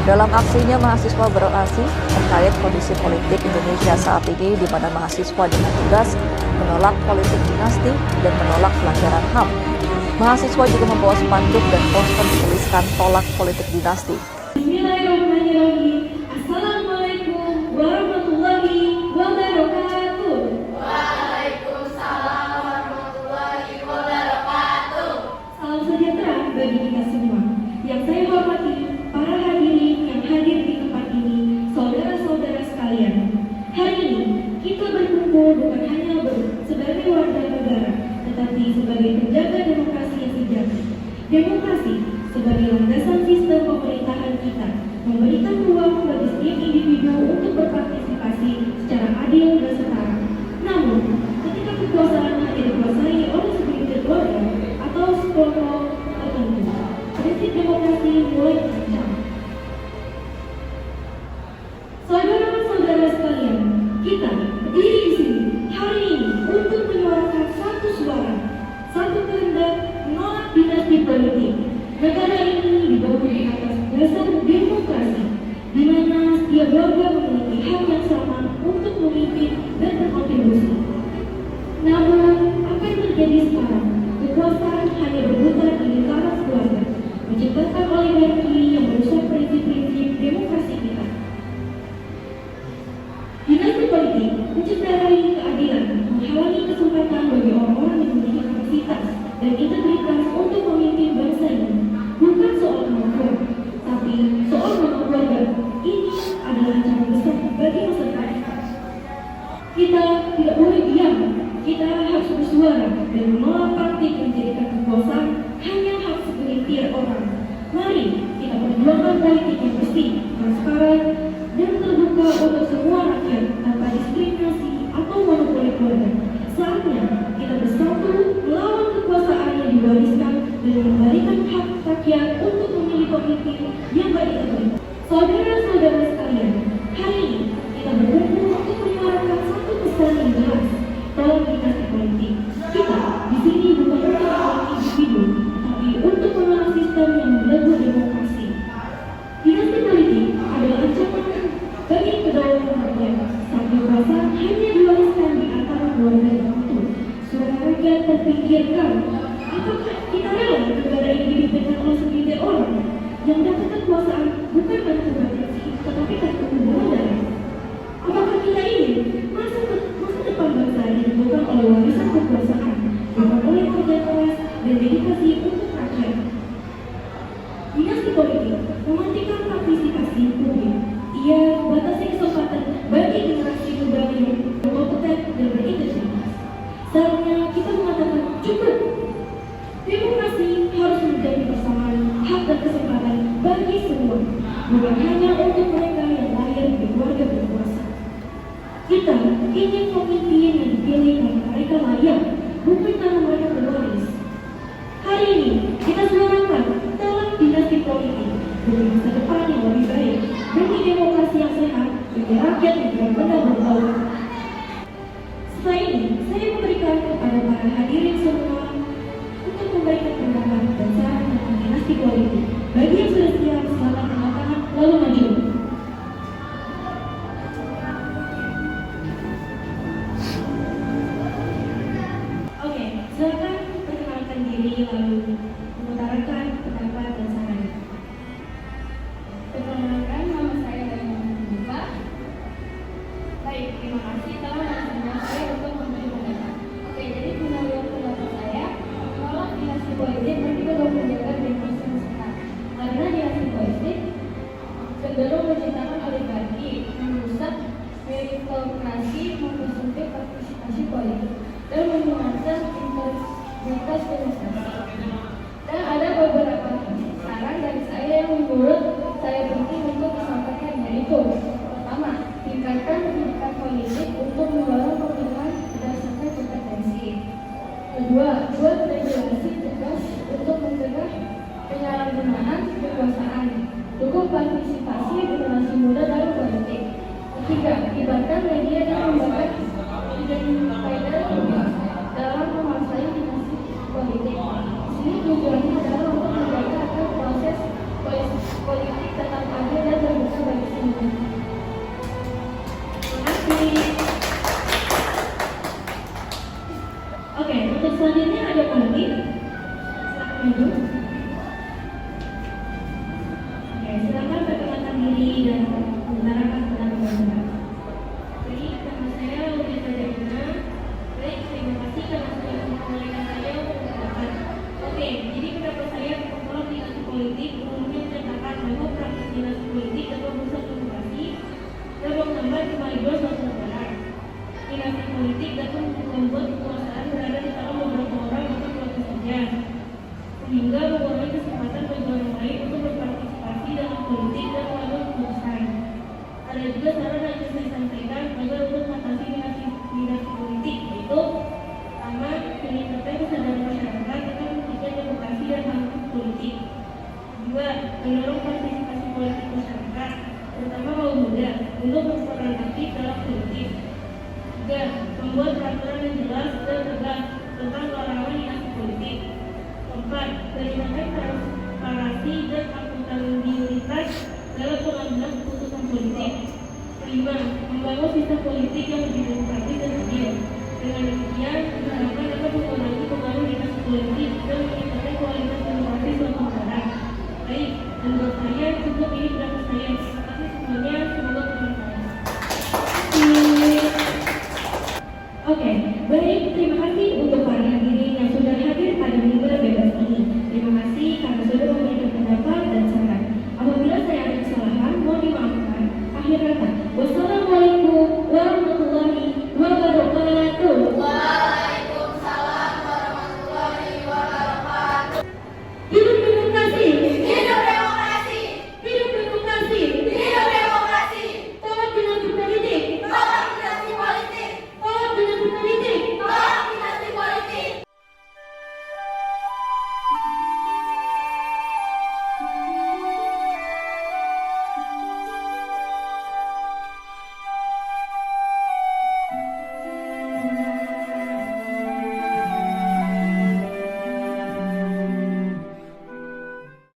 Dalam aksinya, mahasiswa berorasi terkait kondisi politik Indonesia saat ini, di mana mahasiswa dengan tegas menolak politik dinasti dan menolak pelanggaran HAM. Mahasiswa juga membawa spanduk dan poster bertuliskan tolak politik dinasti. Bismillahirrahmanirrahim. Assalamualaikum warahmatullahi wabarakatuh. Waalaikumsalam warahmatullahi wabarakatuh. Salam sejahtera bagi kita semua. Yang saya hormati para hadirin yang hadir di tempat ini, saudara-saudara sekalian. Hari ini kita berkumpul bukan hanya sebagai warga negara, tetapi sebagai penjaga demokrasi yang sejati. Demokrasi sebagai landasan sistem pemerintahan kita memberikan ruang bagi setiap individu untuk berpartisipasi secara adil dan setara. Namun, ketika kekuasaan hanya dikuasai oleh segelintir keluarga atau sekelompok tertentu, prinsip demokrasi mulai terancam. Saudara-saudara sekalian, kita berdiri di sini hari ini untuk menyuarakan satu suara, satu kehendak menolak dinasti politik. Negara ini dibangun di atas dasar demokrasi, di mana setiap warga memiliki hak yang sama untuk memimpin dan berkontribusi. Namun, apa yang terjadi sekarang? Kekuasaan hanya berputar di lingkaran keluarga, menciptakan oligarki yang merusak prinsip-prinsip demokrasi kita. Dinasti politik mencederai keadilan, menghalangi kesempatan bagi orang-orang yang memiliki kapasitas dan integritas untuk memimpin bangsa ini. Bukan soal kemampuan, tapi soal nama keluarga. Ini adalah ancaman besar bagi masa depan. Kita tidak boleh diam. Kita harus bersuara dan menolak praktik yang menjadikan kekuasaan hanya hak segelintir orang. Mari kita perjuangkan politik yang bersih, transparan, dan terbuka untuk semua rakyat tanpa diskriminasi atau monopoli keluarga. Saatnya kita bersatu melawan kekuasaan yang diwariskan dan memberikan hak rakyat untuk memilih pemimpin yang berintegritas. Saudara-saudara sekalian, hari ini kita berkumpul untuk menyuarakan satu pesan yang jelas. Tolak dinasti politik. Kita di sini bukan untuk melawan individu, tapi untuk menolak sistem yang membelenggu demokrasi. Dinasti politik adalah ancaman bagi kedaulatan rakyat. Saat kekuasaan hanya diwariskan di antara keluarga tertentu, suara rakyat terpinggirkan. Apakah kita rela negara ini dipimpin oleh segelintir orang yang dapat kekuasaan bukan karena keberhasilan, tetapi karena hubungan darah? Apakah kita ingin masa depan bangsa ditentukan oleh warisan kekuasaan, bukan oleh kerja keras dan dedikasi untuk rakyat? Dinasti politik mematikan partisipasi publik. Ia membatasi kesempatan bagi generasi muda yang berkompeten dan berintegritas. Saatnya kita mengatakan cukup. Demokrasi harus menjadi persamaan hak dan kesempatan bagi semua, bukan hanya untuk mereka yang lahir di keluarga berkuasa. Kita ingin pemimpin yang dipilih karena mereka layak, bukan karena mereka berwaris. Hari ini kita suarakan tolak dinasti politik demi masa depan yang lebih baik, demi demokrasi yang sehat, demi rakyat yang benar-benar berdaulat. Setelah ini, saya memberikan kepada para hadirin semua untuk memberikan pendapat dan saran tentang dinasti politik. Bagi yang sudah siap, silakan angkat tangan lalu maju. Oke, silakan perkenalkan diri lalu mengutarakan pendapat dan saran. Perkenalkan, nama saya Dayana. Baik, terima kasih telah mengundang saya untuk memberi pendapat. Oke, jadi menurut pendapat saya, menolak dinasti politik bagi kedua menjaga demokrasi yang sehat. Karena dinasti politik cenderung menciptakan oligarki, merusak meritokrasi, mempersempit partisipasi politik, dan mengancam integritas demokrasi. Dan ada beberapa saran dari saya yang menurut saya penting untuk disampaikan, yaitu pertama, tingkatkan pendidikan politik untuk mendorong pemilihan berdasarkan kompetensi. Kedua, buat regulasi tegas untuk mencegah penyalahgunaan kekuasaan. Dukung partisipasi generasi muda dalam politik. Ketiga, libatkan media dan lembaga independen dalam menguasai dinasti politik. Di sini tujuannya adalah untuk kemajuan suatu negara. Dinasti politik dapat membuat kekuasaan berada di tangan beberapa orang atau kelompok saja, sehingga mengurangi kesempatan bagi orang lain untuk berpartisipasi dalam politik dan mengambil keputusan. Ada juga saran yang bisa disampaikan agar untuk mengatasi dinasti politik, yaitu pertama, meningkatkan kesadaran masyarakat tentang pentingnya demokrasi dan hak politik. Dua, mendorong partisipasi politik masyarakat, terutama kaum muda, untuk berperan aktif dalam politik. Tiga, membuat peraturan yang jelas dan tegas tentang larangan dinasti politik. Keempat, menggunakan transparansi dan akuntabilitas dalam pengambilan keputusan politik. Kelima, membangun sistem politik yang lebih demokratis dan adil. Dengan demikian, diharapkan dapat mengurangi pengaruh dinasti politik dan meningkatkan kualitas demokrasi suatu negara. Baik, menurut saya cukup ini pendapat saya. Terima kasih semuanya, semoga bermanfaat. Oke.